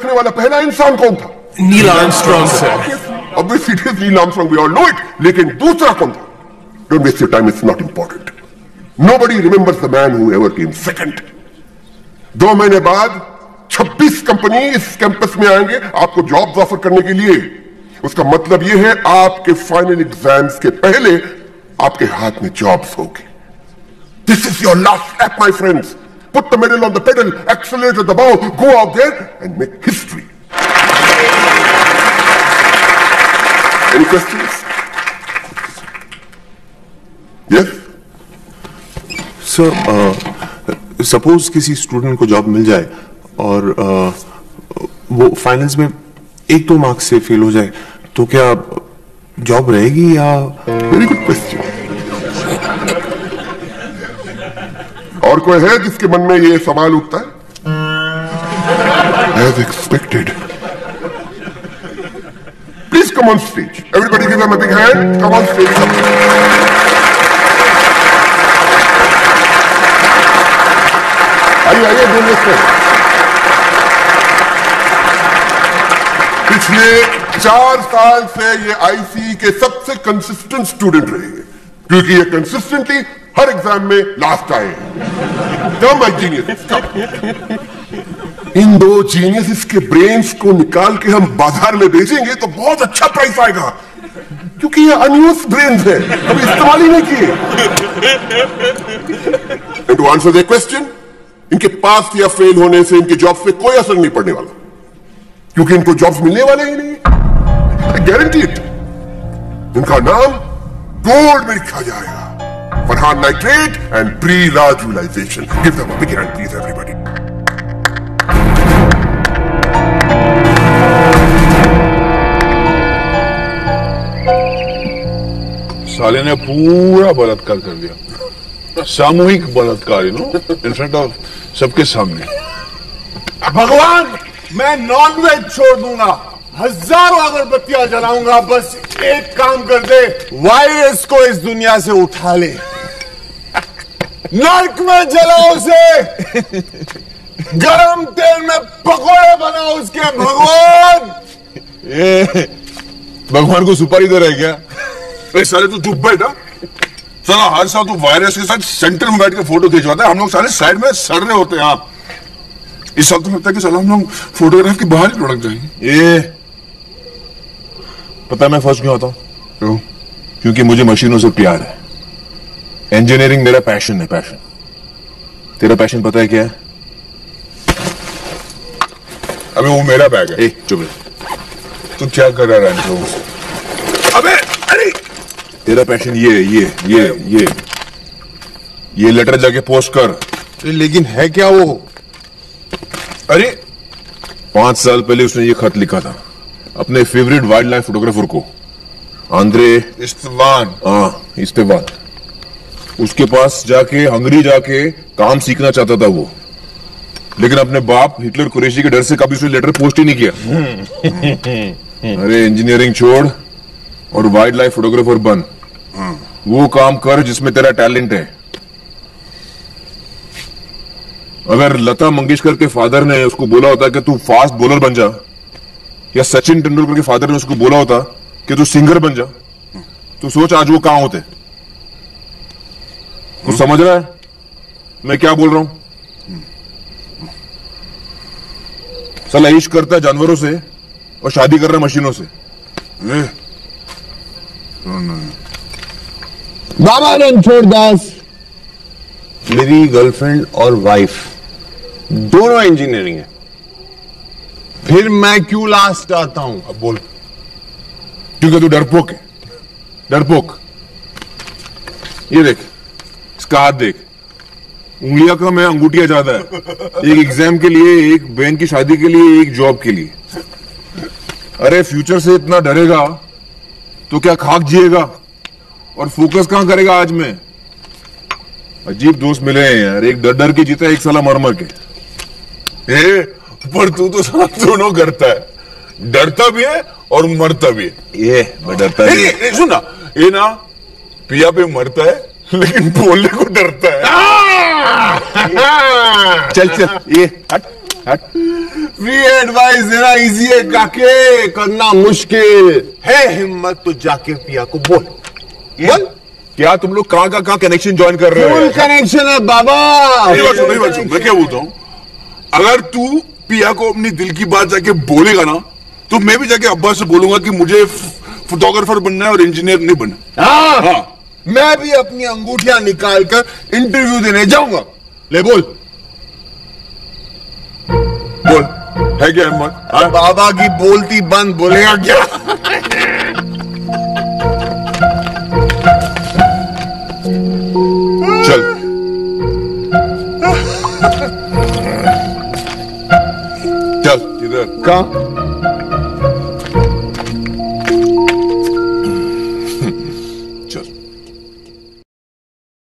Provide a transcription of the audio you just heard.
रखने वाला पहला इंसान कौन था? Neil Armstrong sir. Obviously it is Neil Armstrong, we all know it. लेकिन दूसरा कौन था? Don't waste your time, it's not important. Nobody remembers the man who ever came second. 2 महीने बाद 26 कंपनी इस कैंपस में आएंगे आपको जॉब्स ऑफर करने के लिए। उसका मतलब यह है आपके फाइनल एग्जाम्स के पहले आपके हाथ में जॉब्स होगी। This is your last step, my friends. Put the pedal on the pedal, accelerator दबाओ, go out there and make history. Any questions? Yes? Sir, suppose किसी स्टूडेंट को जॉब मिल जाए और वो फाइनल्स में 1-2 मार्क्स से फेल हो जाए, तो क्या जॉब रहेगी या? Very good question. और कोई है जिसके मन में ये सवाल उठता है? As expected. Please come on stage. Everybody give them a big hand. Come on stage. आइए बोलिए सर। पिछले 4 साल से ये आईसी के सबसे कंसिस्टेंट स्टूडेंट रहे हैं, क्योंकि ये कंसिस्टेंटली हर एग्जाम में लास्ट आए हैं। Come my geniuses, in 2 genius के ब्रेन्स को निकाल के हम बाजार में बेचेंगे तो बहुत अच्छा प्राइस आएगा, क्योंकि ये अनयूज्ड ब्रेन्स है, कभी इस्तेमाल ही नहीं किए। And to answer the question, इनके पास या फेल होने से इनके जॉब्स पे कोई असर नहीं पड़ने वाला, क्योंकि इनको जॉब्स मिलने वाले ही नहीं। I guarantee it. इनका नाम गोल्ड में लिखा जाएगा, फरहान नाइट्रेट एंड प्री-राजुलाइजेशन। Give them a big hand please everybody. साले ने पूरा बलात्कार कर दिया, सामूहिक बलात्कार, इन फ्रंट ऑफ सबके सामने। भगवान, मैं नॉनवेज छोड़ दूंगा, हजारों अगरबत्तियां जलाऊंगा, बस एक काम कर दे, वायरस को इस दुनिया से उठा ले, नर्क में जलाओ उसे, गरम तेल में पकोड़े बनाओ उसके। भगवान, ये भगवान को सुपारी दे रहे क्या? साले तू चुप बैठ। साला हर साल तू वायरस के साथ सेंटर में बैठ के फोटो खिंचवाता है, हम लोग सारे साइड में सड़ रहे होते हैं। आप इस साल तो लगता है कि साला हम लोग फोटोग्राफ के बाहर ही लुढ़क जाएंगे। ये पता है मैं फर्स्ट क्यों आता हूं? क्यों? क्योंकि मुझे मशीनों से प्यार है। इंजीनियरिंग मेरा पैशन है, पैशन। तेरा पैशन पता है क्या है? अबे वो मेरा बैग है। चुप रह। तू क्या कर रहा है? अबे अरे तेरा पैशन ये लेटर जाके पोस्ट कर। लेकिन है क्या वो? अरे 5 साल पहले उसने ये खत लिखा था अपने फेवरेट वाइल्ड लाइफ फोटोग्राफर को, आंद्रे इस्तेवान। हाँ, इस्तेवान। उसके पास जाके हंगरी जाके काम सीखना चाहता था वो, लेकिन अपने बाप हिटलर कुरैशी के डर से कभी उसने लेटर पोस्ट ही नहीं किया। अरे इंजीनियरिंग छोड़ और वाइल्ड लाइफ फोटोग्राफर बन, वो काम कर जिसमें तेरा टैलेंट है। अगर लता मंगेशकर के फादर ने उसको बोला होता कि तू फास्ट बॉलर बन जा, या सचिन तेंदुलकर के फादर ने उसको बोला होता कि तू सिंगर बन जा, तो सोच आज वो कहां होते। तू समझ रहा है मैं क्या बोल रहा हूं? साला इश्क करता है जानवरों से और शादी कर रहा है मशीनों से। बाबा रणछोड़ दास, मेरी गर्लफ्रेंड और वाइफ दोनों इंजीनियरिंग है, फिर मैं क्यों लास्ट आता हूं? अब बोल। क्योंकि तू डरपोक है, डरपोक। ये देख, इसका हाथ देख, उंगलियां कम है, अंगूठियां ज्यादा है। एक एग्जाम के लिए, एक बहन की शादी के लिए, एक जॉब के लिए। अरे फ्यूचर से इतना डरेगा तो क्या खाक जिएगा? और फोकस कहां करेगा आज में? अजीब दोस्त मिले हैं यार, एक डर डर के जीता है, एक साला मर मर के। पर तू तो साथ दोनों करता है, डरता भी है और मरता भी है। ये मैं डरता है। सुन ना, ये ना पिया पे मरता है लेकिन बोलने को डरता है। चल चल, ये हट हट। फ्री एडवाइस देना इजी है काके, करना मुश्किल है। हिम्मत तो जाके पिया को बोल। बोल। क्या तुम लोग कहां कनेक्शन ज्वाइन कर रहे हो? फुल कनेक्शन है बाबा। मेरी बात सुन, मैं क्या बोलता हूँ, अगर तू पिया को अपनी दिल की बात जाके बोलेगा ना, तो मैं भी जाके अब्बा से बोलूंगा कि मुझे फोटोग्राफर बनना है और इंजीनियर नहीं बनना। हाँ, मैं भी अपनी अंगूठियां निकाल कर इंटरव्यू देने जाऊंगा। ले बोल बोल, है क्या हिम्मत? बाबा की बोलती बंद, बोलेगा क्या?